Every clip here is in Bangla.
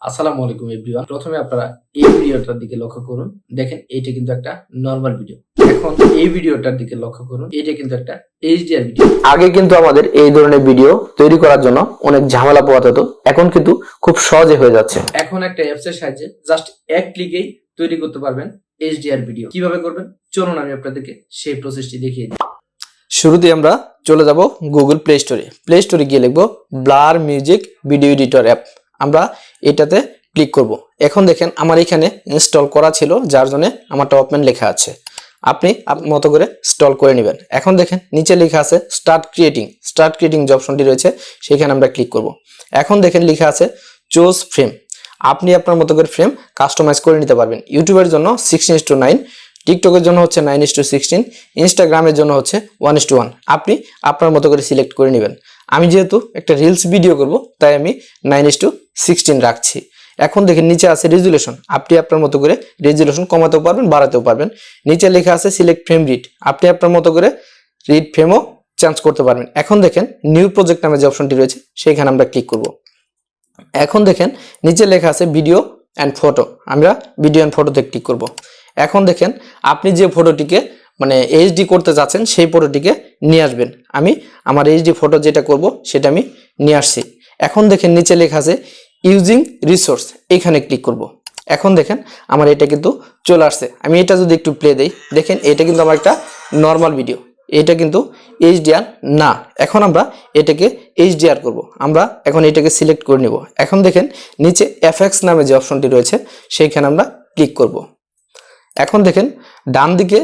আসসালামু আলাইকুম এভরিওয়ান। প্রথমে আপনারা এই ভিডিওটার দিকে লক্ষ্য করুন। দেখেন এইটা কিন্তু একটা নরমাল ভিডিও। এখন এই ভিডিওটার দিকে লক্ষ্য করুন। এটা কিন্তু একটা এইচডিআর ভিডিও। আগে কিন্তু আমাদের এই ধরনের ভিডিও তৈরি করার জন্য অনেক ঝামেলা পোহাতে হতো, এখন কিন্তু খুব সহজে হয়ে যাচ্ছে। এখন একটা অ্যাপস এর সাহায্যে জাস্ট এক ক্লিকেই তৈরি করতে পারবেন এইচডিআর ভিডিও। কিভাবে করবেন চলুন আমি আপনাদেরকে সেই প্রসেসটি দেখিয়ে দিই। শুরুতে আমরা চলে যাব গুগল প্লে স্টোরে। প্লে স্টোরে গিয়ে লিখব blur music video editor app. আমরা এটাতে ক্লিক করব। এখন দেখেন আমার এখানে ইনস্টল করা ছিল, যার জন্য আমার টপম্যান লেখা আছে। আপনি আপনার মতো করে ইনস্টল করে নেবেন। এখন দেখেন নিচে লেখা আছে স্টার্ট ক্রিয়েটিং যে অপশনটি রয়েছে সেখানে আমরা ক্লিক করব। এখন দেখেন লেখা আছে চুজ ফ্রেম। আপনি আপনার মতো করে ফ্রেম কাস্টমাইজ করে নিতে পারবেন। ইউটিউবের জন্য 16:9, টিকটকের জন্য হচ্ছে 9:16, ইনস্টাগ্রামের জন্য হচ্ছে 1:1। আপনি আপনার মতো করে সিলেক্ট করে নেবেন। আমি যেহেতু একটা রিলস ভিডিও করব তাই আমি 9:16 রাখছি। এখন দেখেন নিচে আছে রেজুলেশন। আপনি আপনার মতো করে রেজুলেশন কমাতেও পারবেন, বাড়াতেও পারবেন। নিচে লেখা আছে সিলেক্ট ফ্রেম রিড। আপনি আপনার মতো করে রিড ফ্রেমও চেঞ্জ করতে পারবেন। এখন দেখেন নিউ প্রজেক্ট নামে যে অপশনটি রয়েছে সেইখানে আমরা ক্লিক করব। এখন দেখেন নিচে লেখা আছে ভিডিও অ্যান্ড ফটো। আমরা ভিডিও অ্যান্ড ফটোতে ক্লিক করব। এখন দেখেন আপনি যে ফটোটিকে এইচডি করতে যাচ্ছেন সেই ফটোটিকে নিয়ে আসবেন। আমি আমার এইচডি ফটো যেটা করব সেটা আমি নিয়ে আসছি। এখন দেখেন নিচে লেখা আছে ইউজিং রিসোর্স, এখানে ক্লিক করব। এখন দেখেন আমার এটা কিন্তু চলে আসছে। আমি এটা যদি একটু প্লে দেই, দেখেন এটা কিন্তু আমার একটা নর্মাল ভিডিও, এটা কিন্তু এইচডিআর না। এখন আমরা এটাকে এইচডিআর করব। আমরা এখন এটাকে সিলেক্ট করে নেব। এখন দেখেন নিচে এফএক্স নামে যে অপশনটি রয়েছে সেইখানে আমরা ক্লিক করব। এখন দেখেন ডান দিকে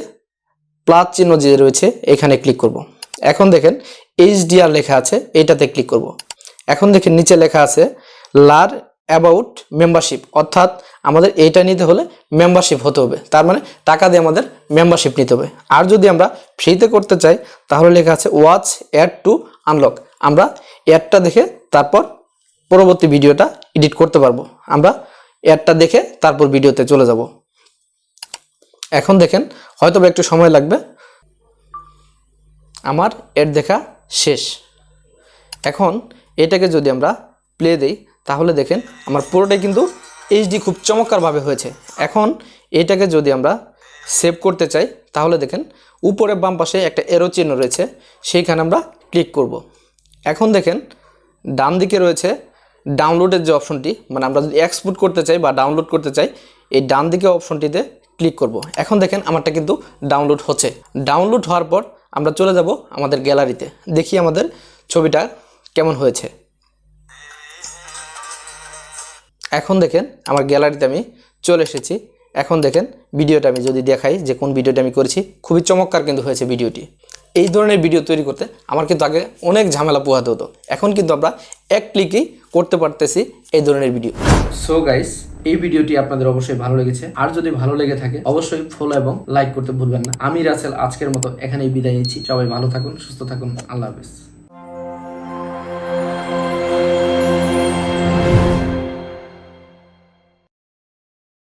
প্লাস চিহ্ন যে রয়েছে এখানে ক্লিক করব। এখন দেখেন এইচডিআর লেখা আছে, এটাতে ক্লিক করব। এখন দেখেন নিচে লেখা আছে লার অ্যাবাউট মেম্বারশিপ, অর্থাৎ আমাদের এইটা নিতে হলে মেম্বারশিপ হতে হবে, তার মানে টাকা দিয়ে আমাদের মেম্বারশিপ নিতে হবে। আর যদি আমরা ফ্রিতে করতে চাই তাহলে লেখা আছে ওয়াচ অ্যাড টু আনলক। আমরা অ্যাডটা দেখে তারপর পরবর্তী ভিডিওটা এডিট করতে পারবো। আমরা অ্যাডটা দেখে তারপর ভিডিওতে চলে যাব। এখন দেখেন হয়তো একটু সময় লাগবে, আমার অ্যাড দেখা শেষ। এখন এটাকে যদি আমরা প্লে দেই তাহলে দেখেন আমার পুরোটাই কিন্তু এইচডি খুব চমৎকারভাবে হয়েছে। এখন এটাকে যদি আমরা সেভ করতে চাই তাহলে দেখেন উপরে বাম পাশে একটা এরো চিহ্ন রয়েছে, সেইখানে আমরা ক্লিক করব। এখন দেখেন ডান দিকে রয়েছে ডাউনলোডের যে অপশনটি, মানে আমরা যদি এক্সপোর্ট করতে চাই বা ডাউনলোড করতে চাই এই ডান দিকে অপশনটিতে ক্লিক করব। এখন দেখেন আমারটা কিন্তু ডাউনলোড হচ্ছে। ডাউনলোড হওয়ার পর আমরা চলে যাব আমাদের গ্যালারিতে, দেখি আমাদের ছবিটা কেমন হয়েছে। এখন দেখেন আমার গ্যালারিতে আমি চলে এসেছি। এখন দেখেন ভিডিওটা আমি যদি দেখাই যে কোন ভিডিওটা আমি করেছি, খুবই চমৎকার কিন্তু হয়েছে ভিডিওটি। এই ধরনের ভিডিও তৈরি করতে আমার কিন্তু আগে অনেক ঝামেলা পোহাতে হতো, এখন কিন্তু আমরা এক ক্লিকেই করতে পারতেছি এই ধরনের ভিডিও। সো গাইস, এই ভিডিওটি আপনাদের অবশ্যই ভালো লেগেছে। আর যদি ভালো লেগে থাকে অবশ্যই ফলো এবং লাইক করতে ভুলবেন না। আমি রাসেল আজকের মতো এখানেই বিদায় নিচ্ছি। সবাই ভালো থাকুন, সুস্থ থাকুন, আল্লাহ হাফেজ।